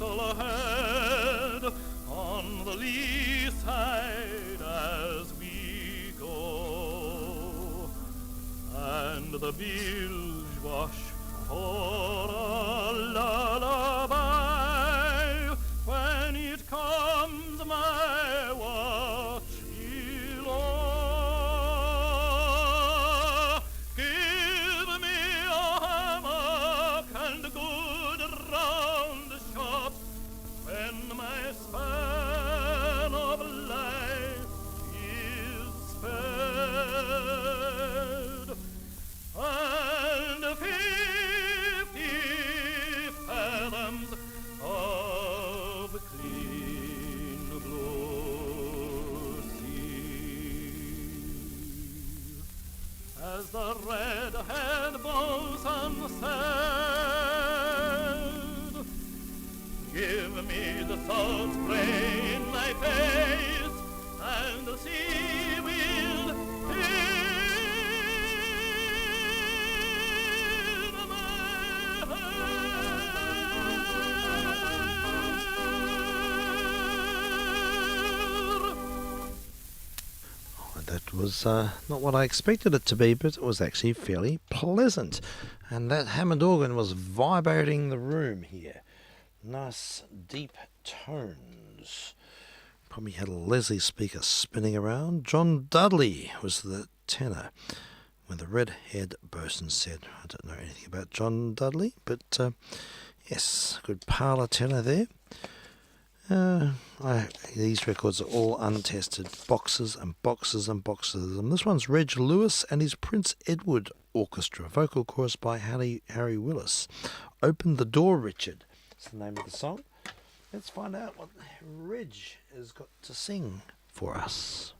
vk3sl ahead on the lee side as we go, and the bilge wash for a lullaby when it comes my watch below. Give me a hammock and a good round shot when my span of life is sped, and 50 fathoms of clean blue sea. As the red-haired bosun said, give me the salt spray in my face and the sea will in my hair. That was not what I expected it to be, but it was actually fairly pleasant. And that Hammond organ was vibrating the room here. Nice deep tones. Probably had a Leslie speaker spinning around. John Dudley was the tenor. When the red-haired bosun said, I don't know anything about John Dudley, but yes, good parlour tenor there. These records are all untested, boxes and boxes and boxes. And this one's Reg Lewis and his Prince Edward Orchestra, vocal chorus by Harry Willis. Open the Door, Richard. That's the name of the song. Let's find out what Reg has got to sing for us.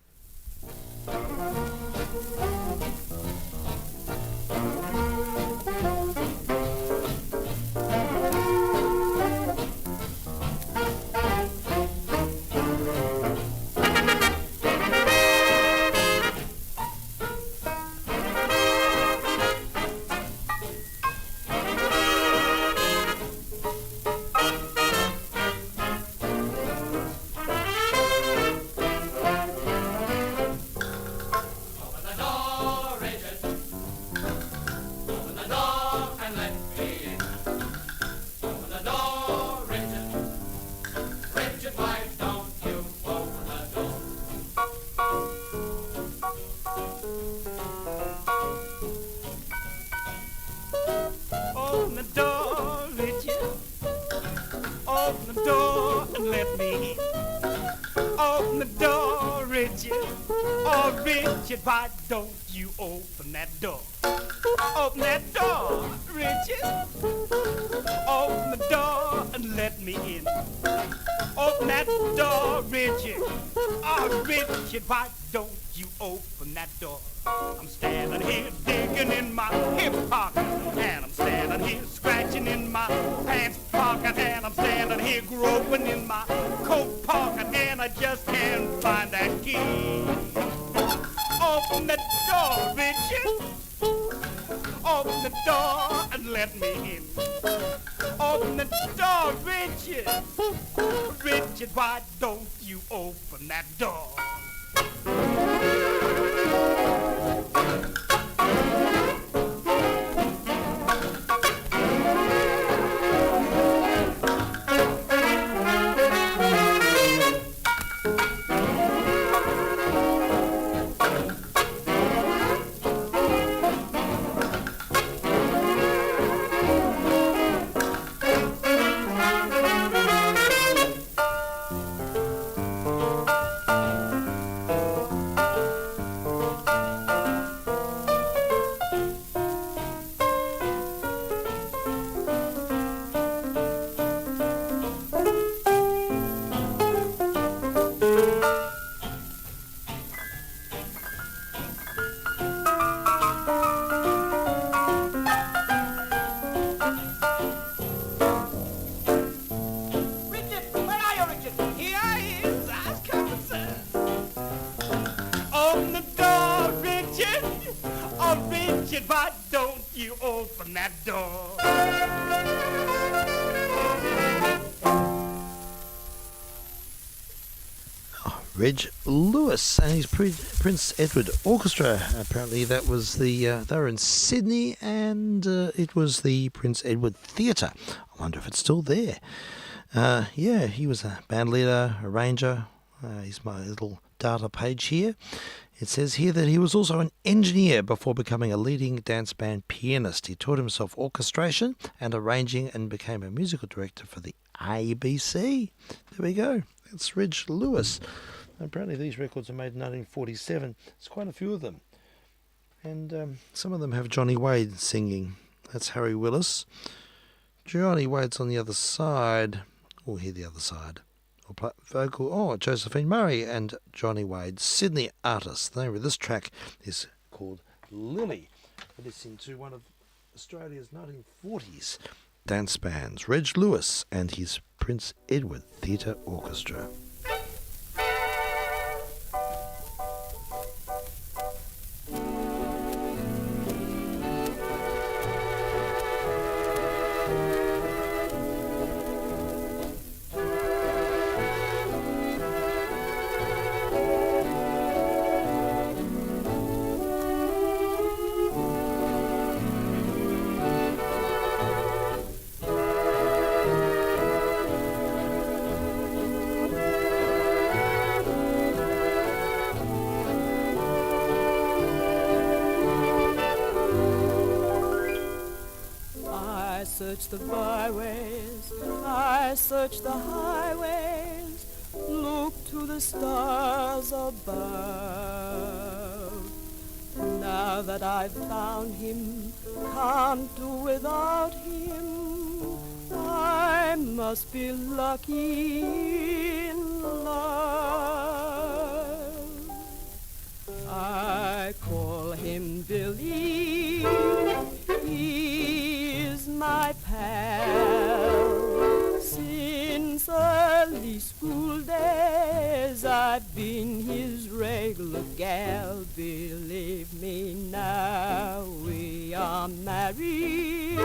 Open the door, Richard. Open the door and let me in. Open the door, Richard. Oh, Richard, why don't you open that door? Open that door, Richard. Open the door and let me in. Open that door, Richard. Oh, Richard, why don't you open that door? I'm standing here digging in my hip pocket, and I'm standing here scratching in my pants pocket, and I'm standing here groping in my coat pocket, and I just can't find that key. Open the door, Richard. Open the door and let me in. Open the door, Richard. Richard, why don't you open that door? Why don't you open that door? Reg Lewis and his Prince Edward Orchestra. Apparently that was they were in Sydney, and it was the Prince Edward Theatre. I wonder if it's still there. Yeah, he was a band leader, arranger. Here's my little data page here. It says here that he was also an engineer before becoming a leading dance band pianist. He taught himself orchestration and arranging and became a musical director for the ABC. There we go. That's Reg Lewis. Apparently these records are made in 1947. There's quite a few of them. And some of them have Johnny Wade singing. That's Harry Willis. Johnny Wade's on the other side. We'll hear the other side. Vocal, Josephine Murray and Johnny Wade, Sydney artists. The name of this track is called Lily. Listening to one of Australia's 1940s dance bands, Reg Lewis and his Prince Edward Theatre Orchestra. The byways, I search the highways, look to the stars above. Now that I've found him, can't do without him. I must be lucky in love. I call him Billy, he's my pal. Since early school days I've been his regular gal. Believe me now, we are married,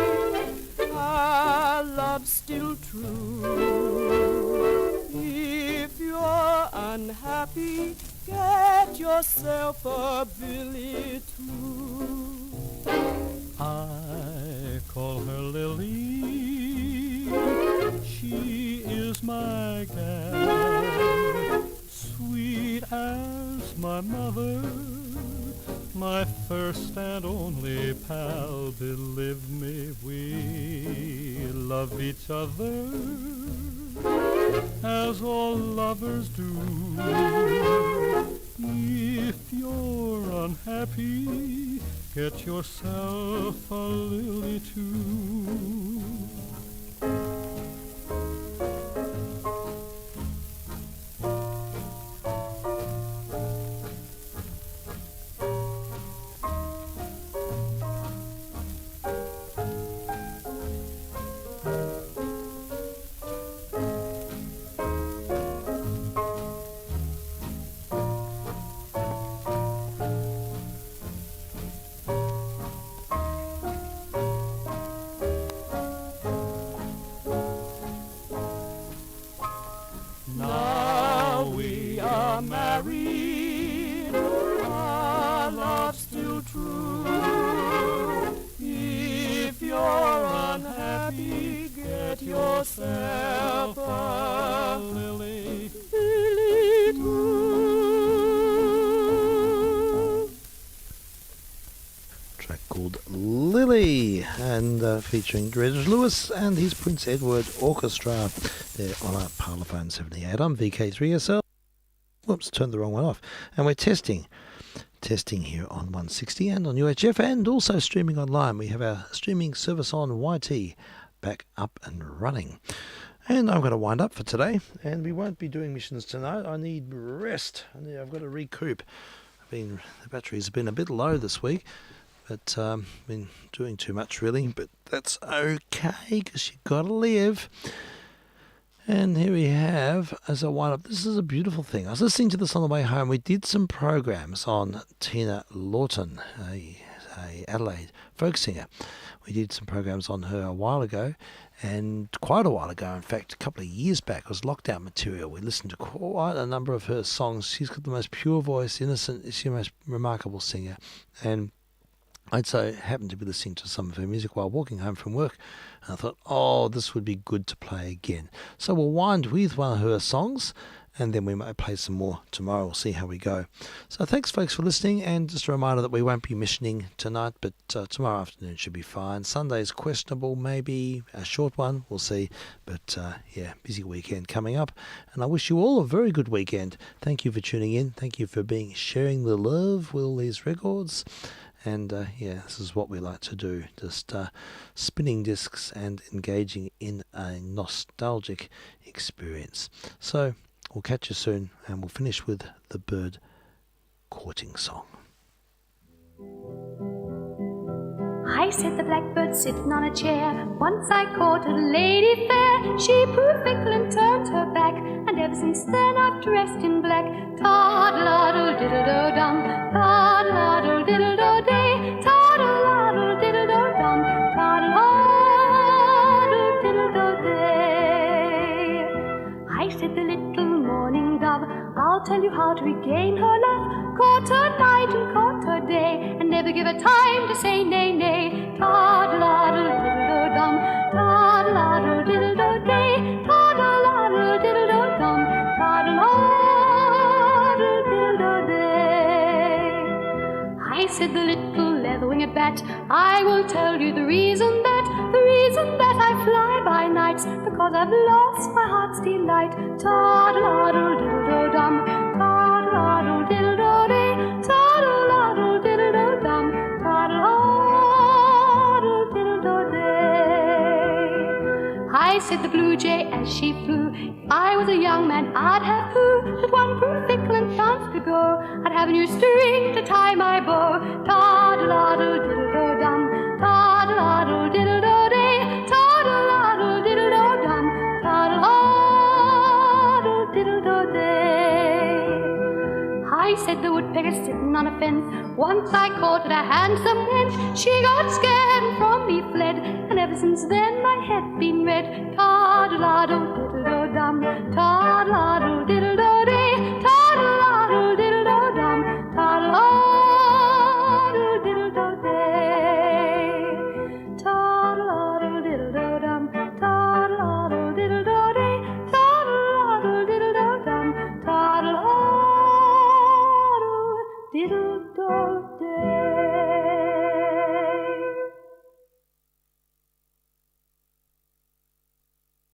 our love's still true. If you're unhappy, get yourself a Billy too. I call her Lily, she is my gal, sweet as my mother, my first and only pal. Believe me, we love each other as all lovers do. If you're unhappy, get yourself a lily too. Yourself a lily, lily too. Track called Lily, and featuring Reg Lewis and his Prince Edward Orchestra. There on our Parlophone 78. I'm vk3sl. Whoops, turned the wrong one off. And we're testing here on 160 and on UHF, and also streaming online. We have our streaming service on YT back up and running. And I'm going to wind up for today, and we won't be doing missions tonight. I need rest. I've got to recoup. The batteries have been a bit low this week, but been doing too much really, but that's okay because you got to live. And here we have, as I wind up, this is a beautiful thing. I was listening to this on the way home. We did some programs on Tina Lawton, a Adelaide folk singer. We did some programs on her a while ago, and quite a while ago, in fact, a couple of years back. It was lockdown material. We listened to quite a number of her songs. She's got the most pure voice, innocent, she's the most remarkable singer. And I'd so happened to be listening to some of her music while walking home from work, and I thought, oh, this would be good to play again. So we'll wind with one of her songs, and then we might play some more tomorrow. We'll see how we go. So thanks, folks, for listening, and just a reminder that we won't be missioning tonight, but tomorrow afternoon should be fine. Sunday's questionable, maybe a short one, we'll see. But busy weekend coming up, and I wish you all a very good weekend. Thank you for tuning in. Thank you for sharing the love with all these records. And this is what we like to do, just spinning discs and engaging in a nostalgic experience. So we'll catch you soon, and we'll finish with the bird courting song. I said the blackbird sitting on a chair. Once I caught a lady fair. She proved fickle and turned her back, and ever since then I've dressed in black. Toddle-oddle-diddle-do-dum, toddle-oddle-diddle-do-day, toddle-oddle-diddle-do-dum, toddle-oddle-diddle-do-day. I said the little morning dove, I'll tell you how to regain her love. Court her night and court her day, and never give her time to say nay, nay. Toddle-oddle-diddle-do-dum, toddle-oddle-diddle-do-day, toddle-oddle-diddle-do-dum, toddle-oddle-diddle-do-day. I said the little leather-winged bat, I will tell you the reason that I fly by nights, because I've lost my heart's delight. Toddle-oddle-diddle-do-dum, toddle-oddle-diddle-do-day, toddle-oddle-diddle-do-dum, toddle-oddle-diddle-do-day. I said the blue jay as she flew, if I was a young man I'd have who, but one proved fickle and chanced to go, I'd have a new string to tie my bow. Toddle-oddle-diddle-do-dum, toddle-oddle-diddle-do-day, toddle-oddle-diddle-do-dum, toddle-oddle-diddle-do-day. I said the woodpecker sitting on a fence, once I caught a handsome wench. She got scared and from me fled, and ever since then my head's been red. Toddle-oddle-diddle-do-dum, toddle-oddle-diddle-do-day, toddle-oddle-diddle-do-dum, toddle-oddle-diddle-do-day, toddle-oddle-diddle-do-dum, toddle-oddle-diddle-do-day, toddle-oddle-diddle-do-dum, toddle-oddle-diddle-do-day.